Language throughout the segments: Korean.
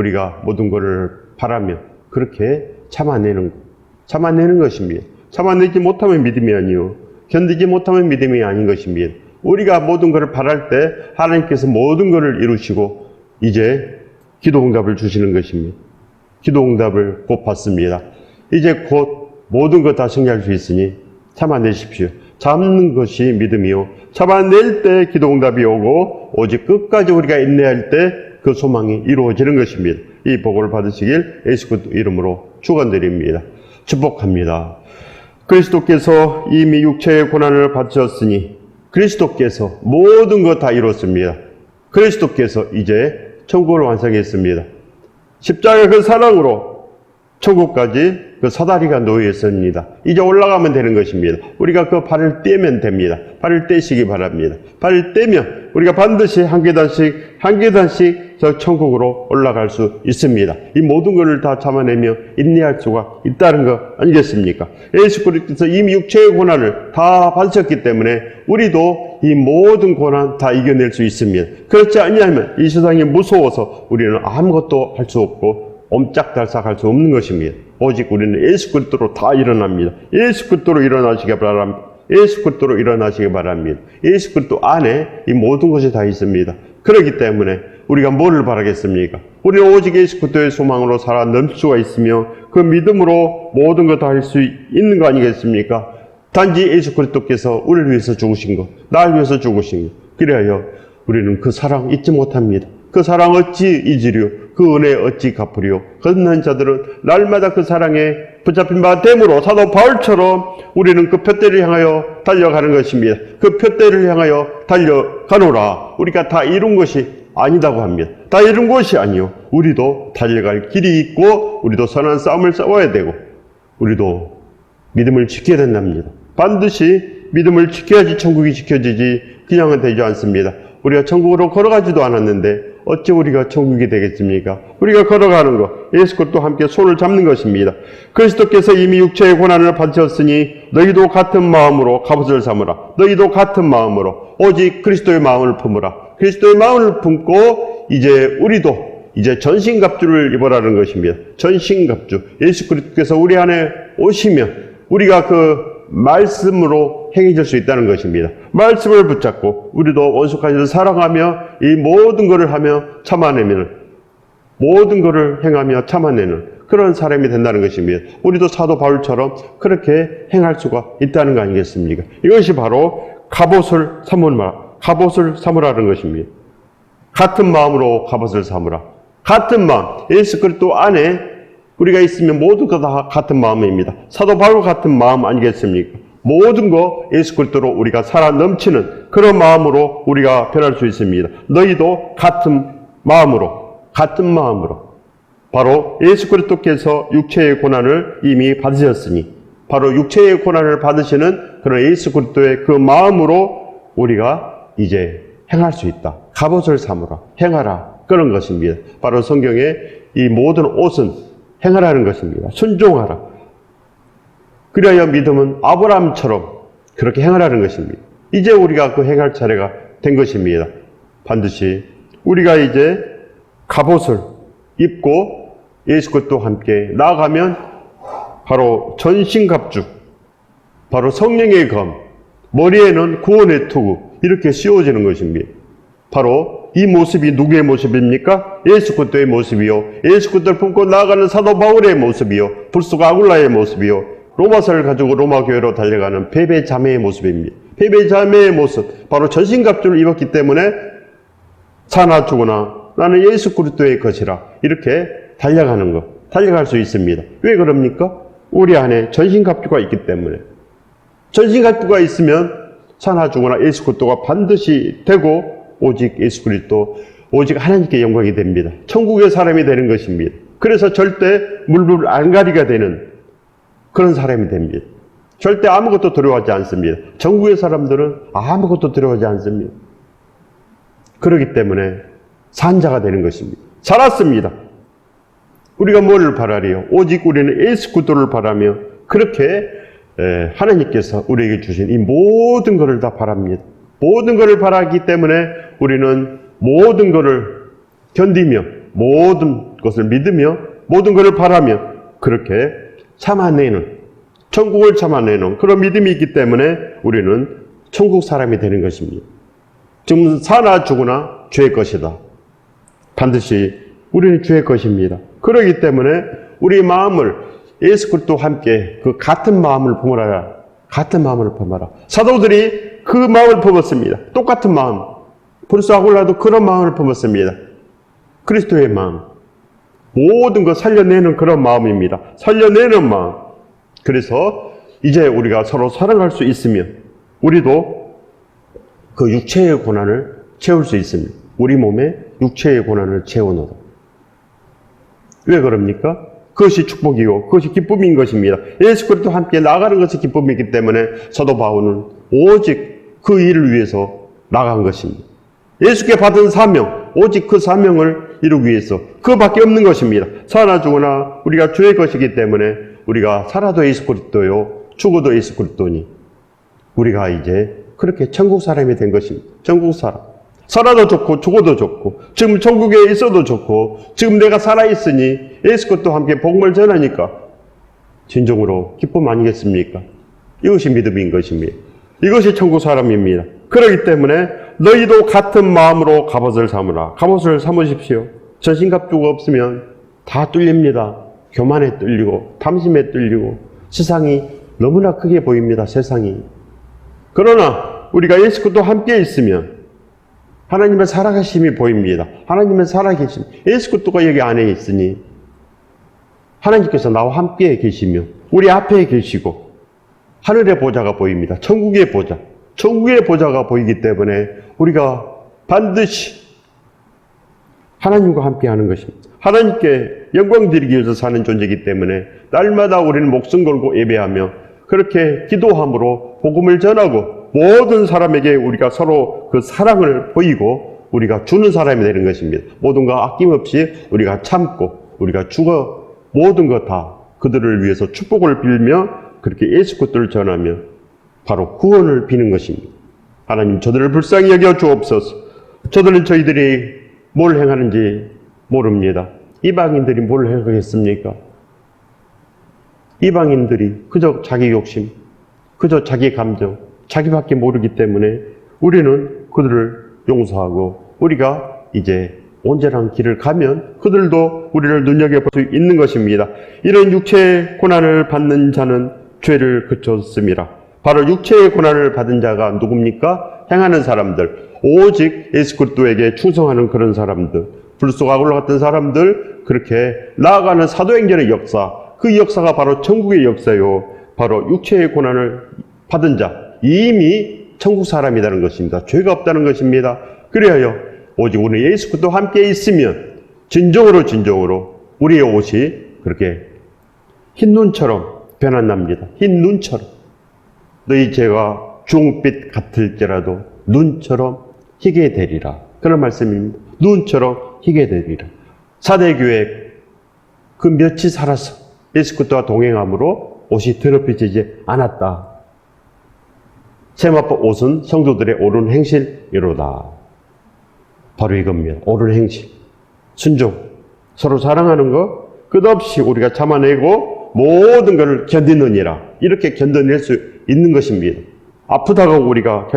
우리가 모든 것을 바라며 그렇게 참아내는 것입니다. 참아내지 못하면 믿음이 아니요, 견디지 못하면 믿음이 아닌 것입니다. 우리가 모든 것을 바랄 때 하나님께서 모든 것을 이루시고 이제 기도응답을 주시는 것입니다. 기도응답을 곧 받습니다. 이제 곧 모든 것 다 승리할 수 있으니 참아내십시오. 참는 것이 믿음이요, 참아낼 때 기도응답이 오고 오직 끝까지 우리가 인내할 때 그 소망이 이루어지는 것입니다. 이 복을 받으시길 예수 그리스도 이름으로 축원드립니다. 축복합니다. 그리스도께서 이미 육체의 고난을 받으셨으니 그리스도께서 모든 것 다 이뤘습니다. 그리스도께서 이제 천국을 완성했습니다. 십자가의 그 사랑으로 천국까지 그 사다리가 놓여 있습니다. 이제 올라가면 되는 것입니다. 우리가 그 발을 떼면 됩니다. 발을 떼시기 바랍니다. 발을 떼면 우리가 반드시 한 계단씩 저 천국으로 올라갈 수 있습니다. 이 모든 것을 다 참아내며 인내할 수가 있다는 것 아니겠습니까? 예수 그리스도께서 이미 육체의 고난을 다 받으셨기 때문에 우리도 이 모든 고난 다 이겨낼 수 있습니다. 그렇지 않냐면 이 세상이 무서워서 우리는 아무것도 할 수 없고 옴짝달싹할 수 없는 것입니다. 오직 우리는 예수 그리스도로 다 일어납니다. 예수 그리스도로 일어나시기 바랍니다. 예수 그리스도로 일어나시기 바랍니다. 예수 그리스도 안에 이 모든 것이 다 있습니다. 그렇기 때문에 우리가 뭐를 바라겠습니까? 우리는 오직 예수 그리스도의 소망으로 살아 넘칠 수가 있으며 그 믿음으로 모든 것 다 할 수 있는 거 아니겠습니까? 단지 예수 그리스도께서 우리를 위해서 죽으신 것, 나를 위해서 죽으신 것, 그래야 우리는 그 사랑 잊지 못합니다. 그 사랑 어찌 잊으리요? 그 은혜 어찌 갚으리요? 거듭난 자들은 날마다 그 사랑에 붙잡힌 바 됨으로 사도 바울처럼 우리는 그 푯대를 향하여 달려가는 것입니다. 그 푯대를 향하여 달려가노라. 우리가 다 이룬 것이 아니다고 합니다. 다 이룬 것이 아니요, 우리도 달려갈 길이 있고 우리도 선한 싸움을 싸워야 되고 우리도 믿음을 지켜야 된답니다. 반드시 믿음을 지켜야지 천국이 지켜지지 그냥은 되지 않습니다. 우리가 천국으로 걸어가지도 않았는데 어찌 우리가 천국이 되겠습니까? 우리가 걸어가는 것, 예수 그리스도 함께 손을 잡는 것입니다. 그리스도께서 이미 육체의 고난을 받으셨으니 너희도 같은 마음으로 갑옷을 삼으라. 너희도 같은 마음으로 오직 그리스도의 마음을 품으라. 그리스도의 마음을 품고 이제 우리도 이제 전신갑주를 입어라는 것입니다. 전신갑주. 예수 그리스도께서 우리 안에 오시면 우리가 그 말씀으로 행해질 수 있다는 것입니다. 말씀을 붙잡고 우리도 원수까지도 사랑하며 이 모든 것을 하며 참아내면, 모든 것을 행하며 참아내는 그런 사람이 된다는 것입니다. 우리도 사도 바울처럼 그렇게 행할 수가 있다는 거 아니겠습니까? 이것이 바로 갑옷을 삼으라는 것입니다. 같은 마음으로 갑옷을 삼으라. 같은 마음, 예수 그리스도 안에 우리가 있으면 모든 거 다 같은 마음입니다. 사도 바울 같은 마음 아니겠습니까? 모든 거 예수 그리스도로 우리가 살아 넘치는 그런 마음으로 우리가 변할 수 있습니다. 너희도 같은 마음으로 바로 예수 그리스도께서 육체의 고난을 이미 받으셨으니 바로 육체의 고난을 받으시는 그런 예수 그리스도의 그 마음으로 우리가 이제 행할 수 있다. 갑옷을 삼으라, 행하라, 그런 것입니다. 바로 성경의 이 모든 옷은 행하라는 것입니다. 순종하라. 그래야 믿음은 아브라함처럼 그렇게 행하라는 것입니다. 이제 우리가 그 행할 차례가 된 것입니다. 반드시 우리가 이제 갑옷을 입고 예수 그리스도와 함께 나아가면 바로 전신갑주, 바로 성령의 검, 머리에는 구원의 투구, 이렇게 씌워지는 것입니다. 바로 이 모습이 누구의 모습입니까? 예수 그리스도의 모습이요, 예수 그리스도를 품고 나아가는 사도 바울의 모습이요, 불쑥 아굴라의 모습이요, 로마서를 가지고 로마 교회로 달려가는 베베 자매의 모습입니다. 베베 자매의 모습, 바로 전신갑주를 입었기 때문에 사나 죽으나 나는 예수 그리스도의 것이라 이렇게 달려가는 것, 달려갈 수 있습니다. 왜 그럽니까? 우리 안에 전신갑주가 있기 때문에. 전신갑주가 있으면 사나 죽으나 예수 그리스도가 반드시 되고 오직 예수 그리스도, 오직 하나님께 영광이 됩니다. 천국의 사람이 되는 것입니다. 그래서 절대 물불안가리가 되는 그런 사람이 됩니다. 절대 아무것도 두려워하지 않습니다. 천국의 사람들은 아무것도 두려워하지 않습니다. 그렇기 때문에 산자가 되는 것입니다. 살았습니다. 우리가 뭐를 바라리요? 오직 우리는 예수 그리스도를 바라며 그렇게 하나님께서 우리에게 주신 이 모든 것을 다 바랍니다. 모든 것을 바라기 때문에 우리는 모든 것을 견디며 모든 것을 믿으며 모든 것을 바라며 그렇게 참아내는, 천국을 참아내는 그런 믿음이 있기 때문에 우리는 천국 사람이 되는 것입니다. 지금 사나 죽으나 주의 것이다. 반드시 우리는 주의 것입니다. 그렇기 때문에 우리 마음을 예수 그리스도와 함께 그 같은 마음을 품어라. 같은 마음을 품어라. 사도들이 그 마음을 품었습니다. 똑같은 마음. 브루스 아굴라도 그런 마음을 품었습니다. 그리스도의 마음. 모든 것 살려내는 그런 마음입니다. 살려내는 마음. 그래서 이제 우리가 서로 사랑할 수 있으면 우리도 그 육체의 고난을 채울 수 있습니다. 우리 몸에 육체의 고난을 채워넣어. 왜 그럽니까? 그것이 축복이요. 그것이 기쁨인 것입니다. 예수 그리스도와 함께 나가는 것이 기쁨이기 때문에 사도 바울은 오직 그 일을 위해서 나간 것입니다. 예수께 받은 사명, 오직 그 사명을 이루기 위해서 그밖에 없는 것입니다. 사나 죽으나 우리가 주의 것이기 때문에 우리가 살아도 예수 그리스도요, 죽어도 예수 그리스도니 우리가 이제 그렇게 천국 사람이 된 것입니다. 천국 사람. 살아도 좋고 죽어도 좋고 지금 천국에 있어도 좋고 지금 내가 살아있으니 예수 그리스도와 함께 복음을 전하니까 진정으로 기쁨 아니겠습니까? 이것이 믿음인 것입니다. 이것이 천국 사람입니다. 그렇기 때문에 너희도 같은 마음으로 갑옷을 삼으라. 갑옷을 삼으십시오. 전신갑주가 없으면 다 뚫립니다. 교만에 뚫리고 탐심에 뚫리고 세상이 너무나 크게 보입니다. 세상이. 그러나 우리가 예수 그리스도와 함께 있으면 하나님의 살아계심이 보입니다. 하나님의 살아계심. 예수 그리스도가 여기 안에 있으니 하나님께서 나와 함께 계시며 우리 앞에 계시고 하늘의 보좌가 보입니다. 천국의 보좌. 천국의 보좌가 보이기 때문에 우리가 반드시 하나님과 함께 하는 것입니다. 하나님께 영광 드리기 위해서 사는 존재이기 때문에 날마다 우리는 목숨 걸고 예배하며 그렇게 기도함으로 복음을 전하고 모든 사람에게 우리가 서로 그 사랑을 보이고 우리가 주는 사람이 되는 것입니다. 모든 거 아낌없이 우리가 참고 우리가 죽어 모든 것 다 그들을 위해서 축복을 빌며 그렇게 예수 그리스도를 전하며 바로 구원을 비는 것입니다. 하나님 저들을 불쌍히 여겨 주옵소서. 저희들이 뭘 행하는지 모릅니다. 이방인들이 뭘 행하겠습니까? 이방인들이 그저 자기 욕심, 그저 자기 감정, 자기밖에 모르기 때문에 우리는 그들을 용서하고 우리가 이제 온전한 길을 가면 그들도 우리를 눈여겨볼 수 있는 것입니다. 이런 육체의 고난을 받는 자는 죄를 그쳤습니다. 바로 육체의 고난을 받은 자가 누굽니까? 행하는 사람들, 오직 예수 그리스도에게 충성하는 그런 사람들, 불쏘가 올라갔던 사람들, 그렇게 나아가는 사도행전의 역사, 그 역사가 바로 천국의 역사요. 바로 육체의 고난을 받은 자, 이미 천국 사람이라는 것입니다. 죄가 없다는 것입니다. 그래야 오직 우리 예수 그리스도와 함께 있으면 진정으로 우리의 옷이 그렇게 흰 눈처럼 변한답니다. 흰 눈처럼. 너희 죄가 주홍빛 같을지라도 눈처럼 희게 되리라. 그런 말씀입니다. 눈처럼 희게 되리라. 사대교회 그 며칠 살아서 예수 그리스도와 동행함으로 옷이 더럽혀지지 않았다. 세마포 옷은 성도들의 옳은 행실이로다. 바로 이겁니다. 옳은 행실. 순종. 서로 사랑하는 것. 끝없이 우리가 참아내고 모든 것을 견디느니라. 이렇게 견뎌낼 수 있는 것입니다. 아프다고 우리가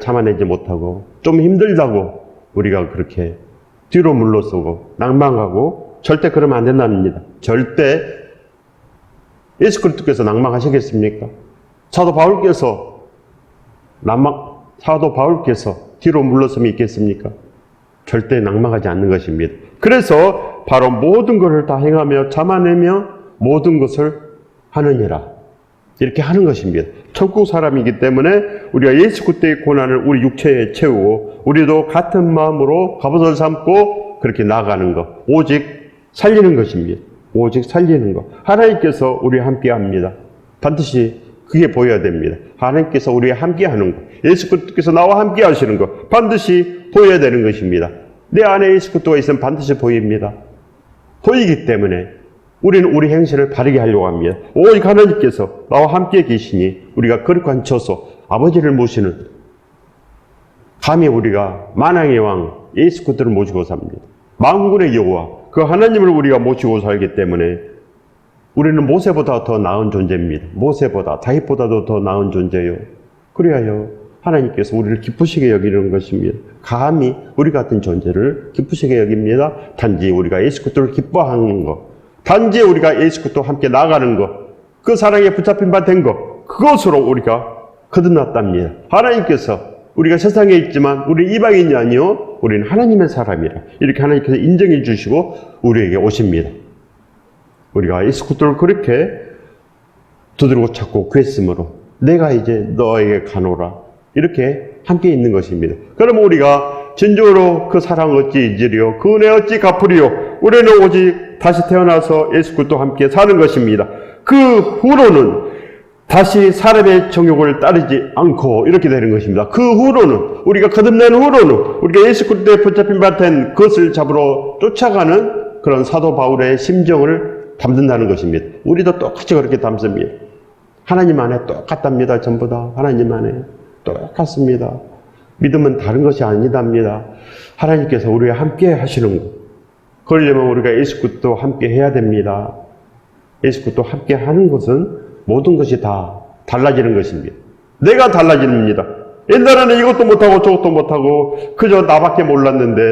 참아내지 못하고 좀 힘들다고 우리가 그렇게 뒤로 물러서고 낭망하고 절대 그러면 안 된답니다. 절대 예수 그리스도께서 낭망하시겠습니까? 사도 바울께서 뒤로 물러섬이 있겠습니까? 절대 낭망하지 않는 것입니다. 그래서 바로 모든 것을 다 행하며 참아내며 모든 것을 하느니라. 이렇게 하는 것입니다. 천국 사람이기 때문에 우리가 예수 그리스도의 고난을 우리 육체에 채우고 우리도 같은 마음으로 갑옷을 삼고 그렇게 나아가는 것. 오직 살리는 것입니다. 오직 살리는 것. 하나님께서 우리와 함께 합니다. 반드시 그게 보여야 됩니다. 하나님께서 우리와 함께 하는 것. 예수 그리스도께서 나와 함께 하시는 것. 반드시 보여야 되는 것입니다. 내 안에 예수 그리스도가 있으면 반드시 보입니다. 보이기 때문에 우리는 우리 행실을 바르게 하려고 합니다. 오직 하나님께서 나와 함께 계시니 우리가 거룩한 처소 아버지를 모시는 감히 우리가 만왕의 왕 예수 그리스도를 모시고 삽니다. 만군의 여호와, 그 하나님을 우리가 모시고 살기 때문에 우리는 모세보다 더 나은 존재입니다. 모세보다, 다윗보다도 더 나은 존재요. 그래야요 하나님께서 우리를 기쁘시게 여기는 것입니다. 감히 우리 같은 존재를 기쁘시게 여깁니다. 단지 우리가 예수 그리스도를 기뻐하는 것, 단지 우리가 예수 그리스도와 함께 나가는 것, 그 사랑에 붙잡힌 바 된 것, 그것으로 우리가 거듭났답니다. 하나님께서 우리가 세상에 있지만 우리 이방인이 아니요 우리는 하나님의 사람이라 이렇게 하나님께서 인정해 주시고 우리에게 오십니다. 우리가 예수 그리스도를 그렇게 두드리고 찾고 구했으므로 내가 이제 너에게 가노라 이렇게 함께 있는 것입니다. 그러면 우리가 진정으로 그 사랑 어찌 잊으리요, 그 은혜 어찌 갚으리요. 우리는 오직 다시 태어나서 예수 그리스도와 함께 사는 것입니다. 그 후로는 다시 사람의 정욕을 따르지 않고 이렇게 되는 것입니다. 그 후로는, 우리가 거듭난 후로는 우리가 예수 그리스도에 붙잡힌 바 된 그것을 잡으러 쫓아가는 그런 사도 바울의 심정을 담는다는 것입니다. 우리도 똑같이 그렇게 담습니다. 하나님 안에 똑같답니다. 전부 다 하나님 안에 똑같습니다. 믿음은 다른 것이 아니답니다. 하나님께서 우리와 함께 하시는 것, 그러려면 우리가 예수 그리스도와 함께 해야 됩니다. 예수 그리스도와 함께 하는 것은 모든 것이 다 달라지는 것입니다. 내가 달라집니다. 옛날에는 이것도 못하고 저것도 못하고 그저 나밖에 몰랐는데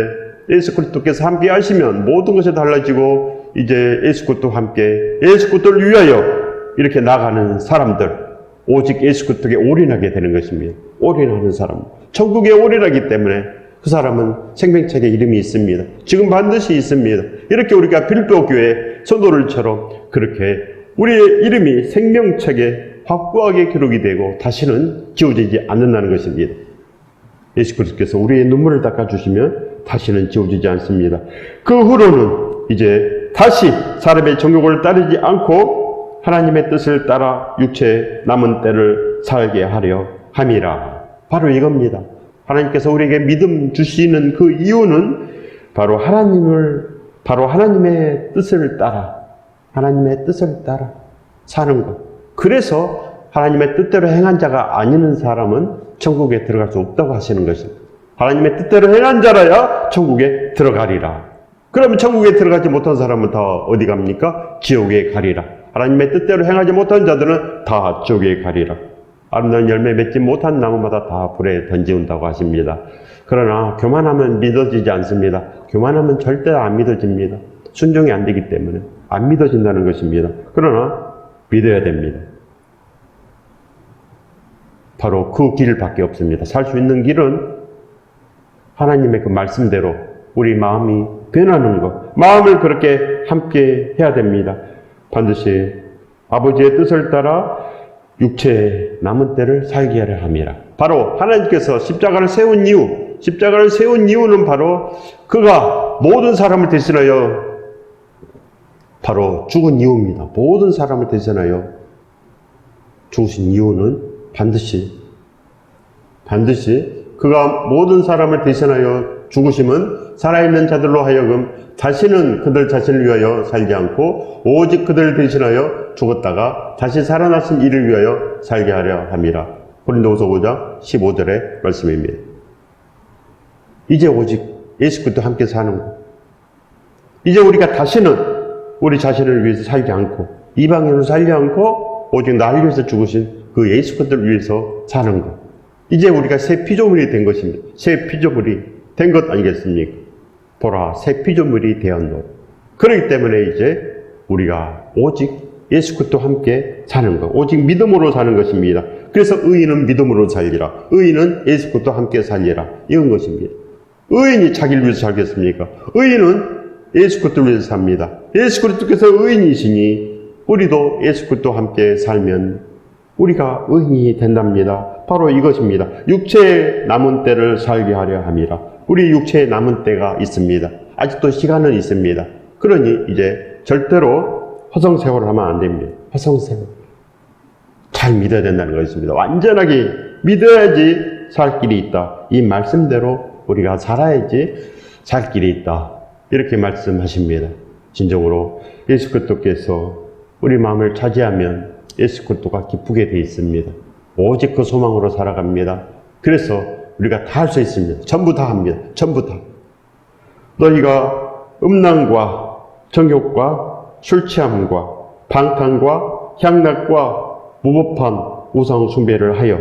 예수 그리스도께서 함께 하시면 모든 것이 달라지고 이제 예수 그리스도와 함께 예수 그리스도를 위하여 이렇게 나가는 사람들, 오직 예수 그리스도에 올인하게 되는 것입니다. 올인하는 사람, 천국에 올인하기 때문에 그 사람은 생명책에 이름이 있습니다. 지금 반드시 있습니다. 이렇게 우리가 빌립보 교회 성도들처럼 그렇게 우리의 이름이 생명책에 확고하게 기록이 되고 다시는 지워지지 않는다는 것입니다. 예수 그리스도께서 우리의 눈물을 닦아주시면 다시는 지워지지 않습니다. 그 후로는 이제 다시 사람의 정욕을 따르지 않고 하나님의 뜻을 따라 육체의 남은 때를 살게 하려 함이라. 바로 이겁니다. 하나님께서 우리에게 믿음 주시는 그 이유는 바로 하나님의 뜻을 따라, 하나님의 뜻을 따라 사는 것. 그래서 하나님의 뜻대로 행한 자가 아니는 사람은 천국에 들어갈 수 없다고 하시는 것입니다. 하나님의 뜻대로 행한 자라야 천국에 들어가리라. 그러면 천국에 들어가지 못한 사람은 다 어디 갑니까? 지옥에 가리라. 하나님의 뜻대로 행하지 못한 자들은 다 지옥에 가리라. 아름다운 열매 맺지 못한 나무마다 다 불에 던지운다고 하십니다. 그러나 교만하면 믿어지지 않습니다. 교만하면 절대 안 믿어집니다. 순종이 안 되기 때문에 안 믿어진다는 것입니다. 그러나 믿어야 됩니다. 바로 그 길밖에 없습니다. 살 수 있는 길은 하나님의 그 말씀대로 우리 마음이 변하는 것, 마음을 그렇게 함께 해야 됩니다. 반드시 아버지의 뜻을 따라 육체의 남은 때를 살게 하려 함이라. 바로 하나님께서 십자가를 세운 이유는 바로 그가 모든 사람을 대신하여 바로 죽은 이유입니다. 모든 사람을 대신하여 죽으신 이유는 반드시 그가 모든 사람을 대신하여 죽으심은 살아있는 자들로 하여금 다시는 그들 자신을 위하여 살지 않고 오직 그들을 대신하여 죽었다가 다시 살아나신 이를 위하여 살게 하려 함이라. 고린도후서 5장 15절의 말씀입니다. 이제 오직 예수 그리스도와 함께 사는 것. 이제 우리가 다시는 우리 자신을 위해서 살지 않고 이방인으로 살지 않고 오직 나를 위해서 죽으신 그 예수 그리스도를 위해서 사는 것. 이제 우리가 새 피조물이 된 것입니다. 새 피조물이 된 것 아니겠습니까? 보라, 새 피조물이 되었노. 그렇기 때문에 이제 우리가 오직 예수 그리스도와 함께 사는 것, 오직 믿음으로 사는 것입니다. 그래서 의인은 믿음으로 살리라. 의인은 예수 그리스도와 함께 살리라. 이런 것입니다. 의인이 자기를 위해서 살겠습니까? 의인은 예수 그리스도를 위해서 삽니다. 예수 그리스도께서 의인이시니 우리도 예수 그리스도와 함께 살면 우리가 의인이 된답니다. 바로 이것입니다. 육체의 남은 때를 살게 하려 함이라. 우리 육체에 남은 때가 있습니다. 아직도 시간은 있습니다. 그러니 이제 절대로 허송세월을 하면 안 됩니다. 허송세월. 잘 믿어야 된다는 것입니다. 완전하게 믿어야지 살 길이 있다. 이 말씀대로 우리가 살아야지 살 길이 있다. 이렇게 말씀하십니다. 진정으로 예수 그리스도께서 우리 마음을 차지하면 예수 그리스도가 기쁘게 되어 있습니다. 오직 그 소망으로 살아갑니다. 그래서 우리가 다 할 수 있습니다. 전부 다 합니다. 전부 다. 너희가 음란과 정욕과 술 취함과 방탕과 향락과 무법한 우상 숭배를 하여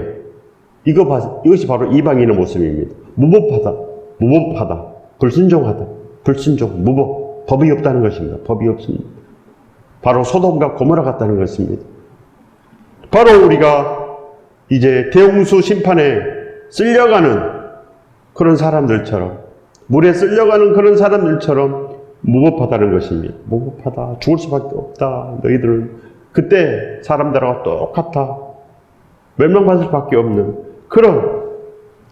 이것이 바로 이방인의 모습입니다. 무법하다, 불순종하다, 불순종, 무법, 법이 없다는 것입니다. 법이 없습니다. 바로 소돔과 고모라 같다는 것입니다. 바로 우리가 이제 대홍수 심판에 쓸려가는 그런 사람들처럼, 물에 쓸려가는 그런 사람들처럼 무법하다는 것입니다. 무법하다, 죽을 수밖에 없다. 너희들은 그때 사람들하고 똑같아. 멸망받을 수밖에 없는 그런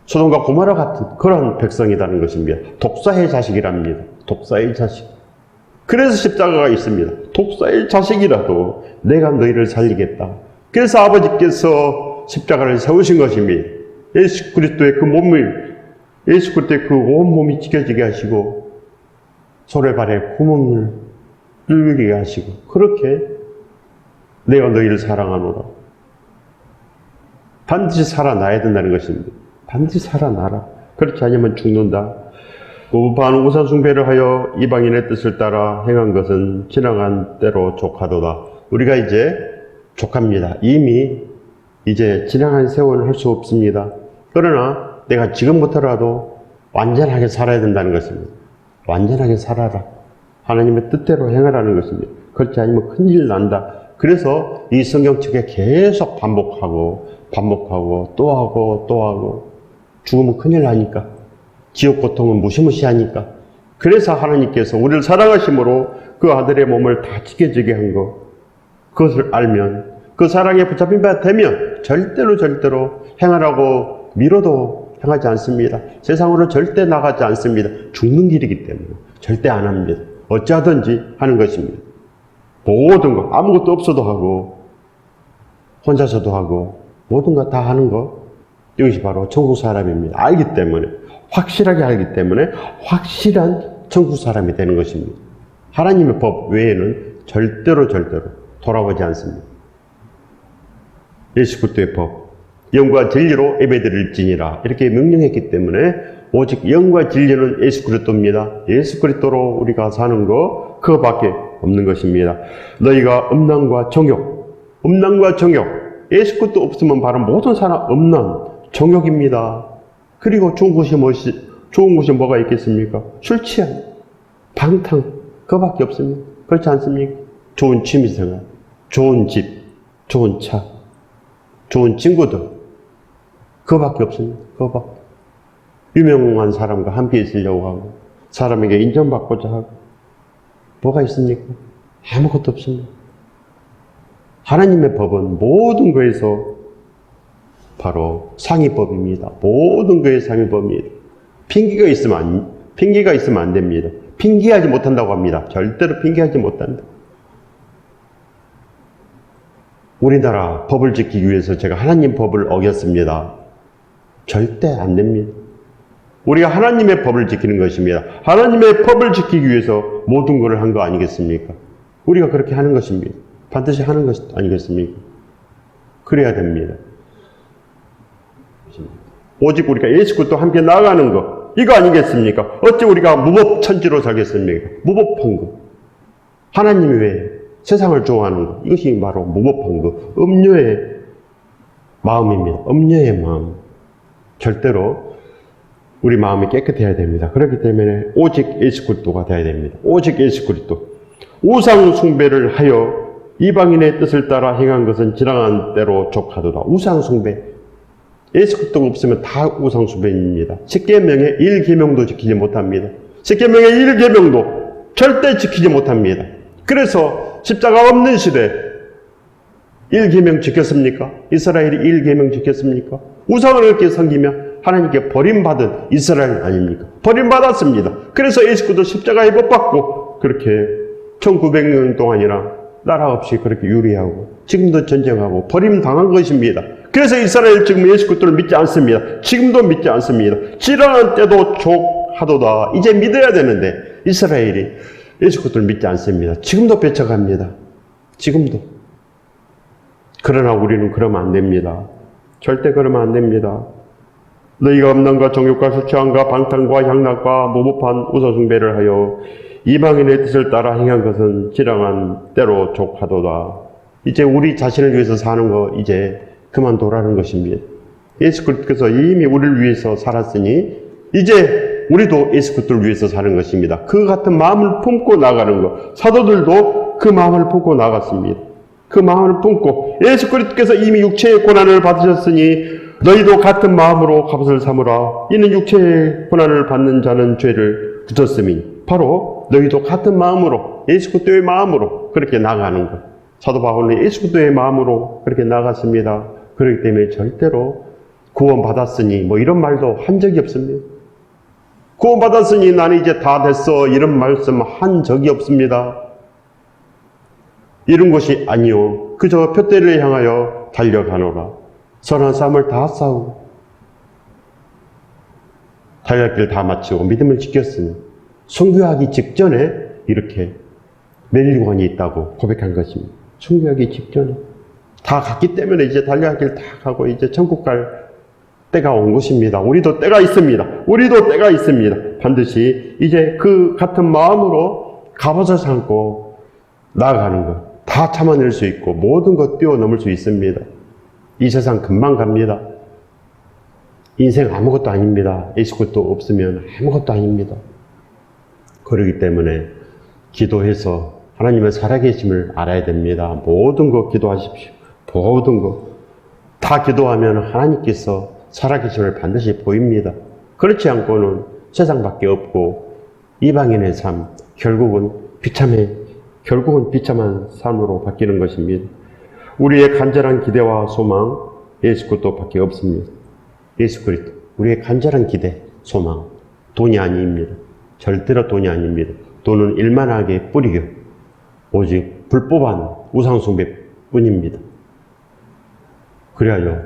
소돔과 고모라 같은 그런 백성이라는 것입니다. 독사의 자식이랍니다. 독사의 자식. 그래서 십자가가 있습니다. 독사의 자식이라도 내가 너희를 살리겠다. 그래서 아버지께서 십자가를 세우신 것입니다. 예수 그리스도의 그 몸을, 예수 그리스도의 그 온몸이 찢겨지게 하시고 소래발에 구멍을 뚫게 하시고 그렇게 내가 너희를 사랑하노라. 반드시 살아나야 된다는 것입니다. 반드시 살아나라. 그렇지 않으면 죽는다. 무법한 우상 숭배를 하여 이방인의 뜻을 따라 행한 것은 지나간 때로 족하도다. 우리가 이제 족합니다. 이미 이제 지나간 세월은 할 수 없습니다. 그러나 내가 지금부터라도 완전하게 살아야 된다는 것입니다. 완전하게 살아라. 하나님의 뜻대로 행하라는 것입니다. 그렇지 않으면 큰일 난다. 그래서 이 성경책에 계속 반복하고 또 하고 죽으면 큰일 나니까, 지옥 고통은 무시무시하니까. 그래서 하나님께서 우리를 사랑하심으로 그 아들의 몸을 다 찢겨지게 한 것, 그것을 알면 그 사랑에 붙잡힌 바 되면 절대로 행하라고 밀어도 행하지 않습니다. 세상으로 절대 나가지 않습니다. 죽는 길이기 때문에 절대 안 합니다. 어찌하든지 하는 것입니다. 모든 것, 아무것도 없어도 하고 혼자서도 하고 모든 것 다 하는 것, 이것이 바로 천국 사람입니다. 알기 때문에, 확실하게 알기 때문에 확실한 천국 사람이 되는 것입니다. 하나님의 법 외에는 절대로 돌아보지 않습니다. 예수 그리스도의 법, 영과 진리로 예배드릴지니라 이렇게 명령했기 때문에 오직 영과 진리는 예수 그리스도입니다. 예수 그리스도로 우리가 사는 것, 그거밖에 없는 것입니다. 너희가 음란과 정욕, 예수 그리스도 없으면 바로 모든 사람 음란, 정욕입니다. 그리고 좋은 것이 뭐가 있겠습니까? 술 취함, 방탕, 그거밖에 없습니다. 그렇지 않습니까? 좋은 취미생활, 좋은 집, 좋은 차, 좋은 친구들, 그거밖에 없습니다. 그거밖에. 유명한 사람과 함께 있으려고 하고 사람에게 인정받고자 하고 뭐가 있습니까? 아무것도 없습니다. 하나님의 법은 모든 것에서 바로 상위법입니다. 모든 것의 상위법입니다. 핑계가 있으면 안 됩니다. 핑계하지 못한다고 합니다. 절대로 핑계하지 못한다. 우리나라 법을 지키기 위해서 제가 하나님 법을 어겼습니다. 절대 안 됩니다. 우리가 하나님의 법을 지키는 것입니다. 하나님의 법을 지키기 위해서 모든 것을 한 거 아니겠습니까? 우리가 그렇게 하는 것입니다. 반드시 하는 것 아니겠습니까? 그래야 됩니다. 오직 우리가 예수 그리스도와 함께 나아가는 것, 이거 아니겠습니까? 어찌 우리가 무법천지로 살겠습니까? 무법한 것. 하나님 외에 세상을 좋아하는 것, 이것이 바로 무법한 것, 음녀의 마음입니다. 음녀의 마음. 절대로 우리 마음이 깨끗해야 됩니다. 그렇기 때문에 오직 예수 그리스도가 되어야 됩니다. 오직 예수 그리스도. 우상 숭배를 하여 이방인의 뜻을 따라 행한 것은 지나간 때로 족하도다. 우상 숭배. 예수 그리스도가 없으면 다 우상 숭배입니다. 십계명의 1계명도 지키지 못합니다. 십계명의 1계명도 절대 지키지 못합니다. 그래서 십자가 없는 시대 1계명 지켰습니까? 이스라엘이 1계명 지켰습니까? 우상을 이렇게 섬기면 하나님께 버림받은 이스라엘 아닙니까? 버림받았습니다. 그래서 예수 그리스도 십자가에 못 박고 그렇게 1900년 동안이나 나라 없이 그렇게 유리하고 지금도 전쟁하고 버림당한 것입니다. 그래서 이스라엘 지금 예수 그리스도를 믿지 않습니다. 지금도 믿지 않습니다. 지나간 때도 족하도다. 이제 믿어야 되는데 이스라엘이 예수 그리스도를 믿지 않습니다. 지금도 배척합니다. 지금도. 그러나 우리는 그러면 안 됩니다. 절대 그러면 안 됩니다. 너희가 음란과 정욕과 수치함과 방탕과 향락과 무법한 우상숭배를 하여 이방인의 뜻을 따라 행한 것은 지랑한 때로 족하도다. 이제 우리 자신을 위해서 사는 거 이제 그만두라는 것입니다. 예수 그리스도께서 이미 우리를 위해서 살았으니 이제 우리도 예수 그리스도를 위해서 사는 것입니다. 그 같은 마음을 품고 나가는 것. 사도들도 그 마음을 품고 나갔습니다. 그 마음을 품고 예수 그리스도께서 이미 육체의 고난을 받으셨으니 너희도 같은 마음으로 값을 삼으라. 이는 육체의 고난을 받는 자는 죄를 붙였음이 바로 너희도 같은 마음으로 예수 그리스도의 마음으로 그렇게 나가는 것. 사도 바울은 예수 그리스도의 마음으로 그렇게 나갔습니다. 그렇기 때문에 절대로 구원받았으니 뭐 이런 말도 한 적이 없습니다. 구원받았으니 나는 이제 다 됐어 이런 말씀 한 적이 없습니다. 이런 것이 아니요 그저 표대를 향하여 달려가노라. 선한 싸움을 다 싸우고 달릴 길 다 마치고 믿음을 지켰으니 순교하기 직전에 이렇게 멸류관이 있다고 고백한 것입니다. 순교하기 직전에 다 갔기 때문에 이제 달려갈 길 다 가고 이제 천국 갈 때가 온 것입니다. 우리도 때가 있습니다. 우리도 때가 있습니다. 반드시 이제 그 같은 마음으로 갑옷을 삼고 나아가는 것 다 참아낼 수 있고 모든 것 뛰어넘을 수 있습니다. 이 세상 금방 갑니다. 인생 아무것도 아닙니다. 예수 그리스도 없으면 아무것도 아닙니다. 그렇기 때문에 기도해서 하나님의 살아계심을 알아야 됩니다. 모든 거 기도하십시오. 모든 거 다 기도하면 하나님께서 살아계심을 반드시 보입니다. 그렇지 않고는 세상밖에 없고 이방인의 삶 결국은 비참한 삶으로 바뀌는 것입니다. 우리의 간절한 기대와 소망 예수 그리스도밖에 없습니다. 예수 그리스도 우리의 간절한 기대, 소망 돈이 아닙니다. 절대로 돈이 아닙니다. 돈은 일만하게 뿌리고 오직 불법한 우상숭배뿐입니다. 그래야요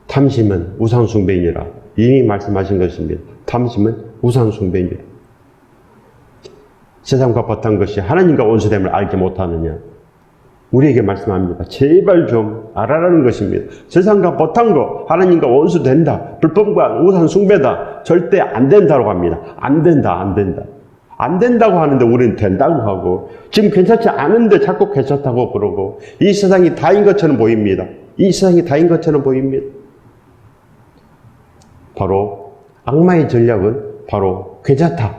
탐심은 우상숭배이니라 이미 말씀하신 것입니다. 탐심은 우상숭배이니라. 세상과 바탕 것이 하나님과 원수됨을 알지 못하느냐 우리에게 말씀합니다. 제발 좀 알아라는 것입니다. 세상과 바탕 거 하나님과 원수 된다. 불법과 우상 숭배다. 절대 안 된다고 합니다. 안 된다고 하는데 우리는 된다고 하고 지금 괜찮지 않은데 자꾸 괜찮다고 그러고 이 세상이 다인 것처럼 보입니다. 이 세상이 다인 것처럼 보입니다. 바로 악마의 전략은 바로 괜찮다.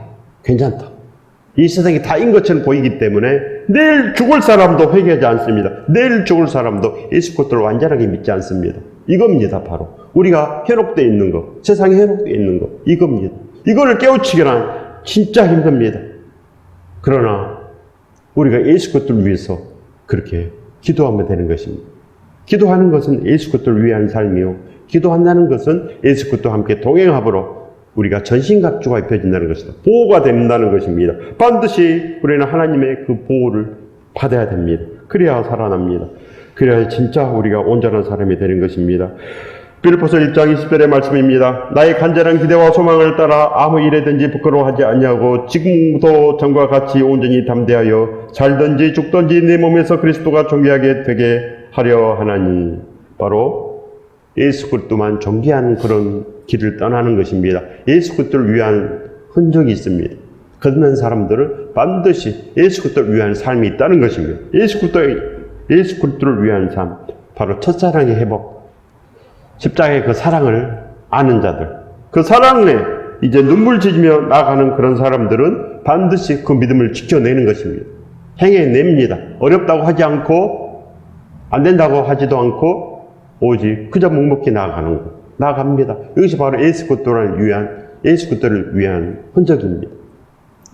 이 세상이 다인 것처럼 보이기 때문에 내일 죽을 사람도 회개하지 않습니다. 내일 죽을 사람도 예수 그리스도를 완전하게 믿지 않습니다. 이겁니다. 바로 우리가 현혹되어 있는 것, 세상에 현혹되어 있는 것 이겁니다. 이거를 깨우치기란 진짜 힘듭니다. 그러나 우리가 예수 그리스도를 위해서 그렇게 기도하면 되는 것입니다. 기도하는 것은 예수 그리스도를 위한 삶이요 기도한다는 것은 예수 그리스도와 함께 동행함으로 우리가 전신갑주가 입혀진다는 것이다. 보호가 된다는 것입니다. 반드시 우리는 하나님의 그 보호를 받아야 됩니다. 그래야 살아납니다. 그래야 진짜 우리가 온전한 사람이 되는 것입니다. 빌립보서 1장 20절의 말씀입니다. 나의 간절한 기대와 소망을 따라 아무 일에든지 부끄러워하지 아니하고 지금도 전과 같이 온전히 담대하여 살든지 죽든지 내 몸에서 그리스도가 존귀하게 되게 하려 하나니 바로 예수 그리스도만 존귀한 그런 길을 떠나는 것입니다. 예수 그리스도를 위한 흔적이 있습니다. 그런 사람들은 반드시 예수 그리스도를 위한 삶이 있다는 것입니다. 예수 그리스도를 위한 삶, 바로 첫사랑의 회복, 십자가의 그 사랑을 아는 자들, 그 사랑에 이제 눈물 지으며 나아가는 그런 사람들은 반드시 그 믿음을 지켜내는 것입니다. 행해냅니다. 어렵다고 하지 않고 안 된다고 하지도 않고 오직 그저 묵묵히 나아가는 것. 나아갑니다. 이것이 바로 예수 그리스도를 위한 흔적입니다.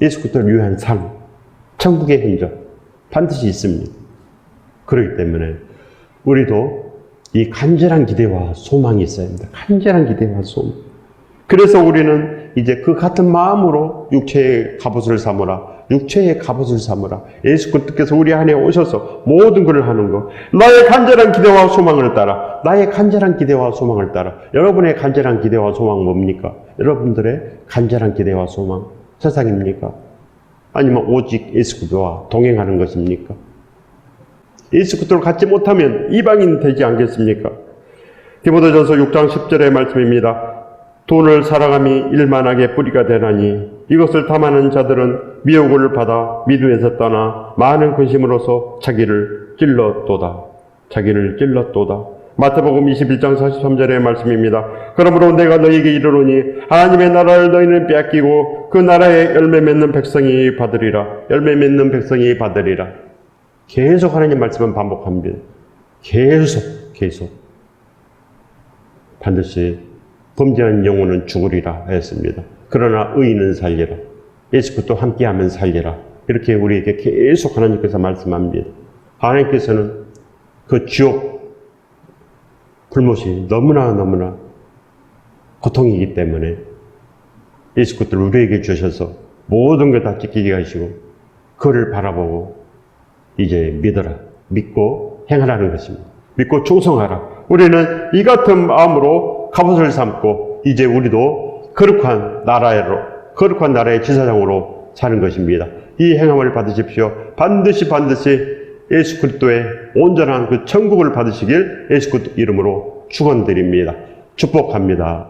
예수 그리스도를 위한 삶, 천국의 흔적 반드시 있습니다. 그렇기 때문에 우리도 이 간절한 기대와 소망이 있어야 합니다. 간절한 기대와 소망. 그래서 우리는 이제 그 같은 마음으로 육체의 갑옷을 삼으라. 예수 그리스도께서 우리 안에 오셔서 모든 것을 하는 것. 나의 간절한 기대와 소망을 따라. 여러분의 간절한 기대와 소망 뭡니까? 여러분들의 간절한 기대와 소망 세상입니까? 아니면 오직 예수 그리스도와 동행하는 것입니까? 예수 그리스도를 갖지 못하면 이방인 되지 않겠습니까? 디모데전서 6장 10절의 말씀입니다. 돈을 살아감이 일만하게 뿌리가 되나니 이것을 탐하는 자들은 미혹을 받아 믿음에서 떠나 많은 근심으로서 자기를 찔렀도다. 자기를 찔렀도다. 마태복음 21장 43절의 말씀입니다. 그러므로 내가 너희에게 이르노니 하나님의 나라를 너희는 빼앗기고 그 나라에 열매 맺는 백성이 받으리라. 열매 맺는 백성이 받으리라. 계속 하나님 말씀은 반복합니다. 계속 반드시 범죄한 영혼은 죽으리라 했습니다. 그러나 의인은 살리라. 예수 그리스도 함께하면 살리라. 이렇게 우리에게 계속 하나님께서 말씀합니다. 하나님께서는 그 지옥 불못이 너무나 고통이기 때문에 예수 그리스도를 우리에게 주셔서 모든 걸 다 지키게 하시고 그를 바라보고 이제 믿어라. 믿고 행하라는 것입니다. 믿고 충성하라. 우리는 이 같은 마음으로 갑옷을 삼고 이제 우리도 거룩한 나라의 지사장으로 사는 것입니다. 이 행함을 받으십시오. 반드시 예수 그리스도의 온전한 그 천국을 받으시길 예수 그리스도 이름으로 축원드립니다. 축복합니다.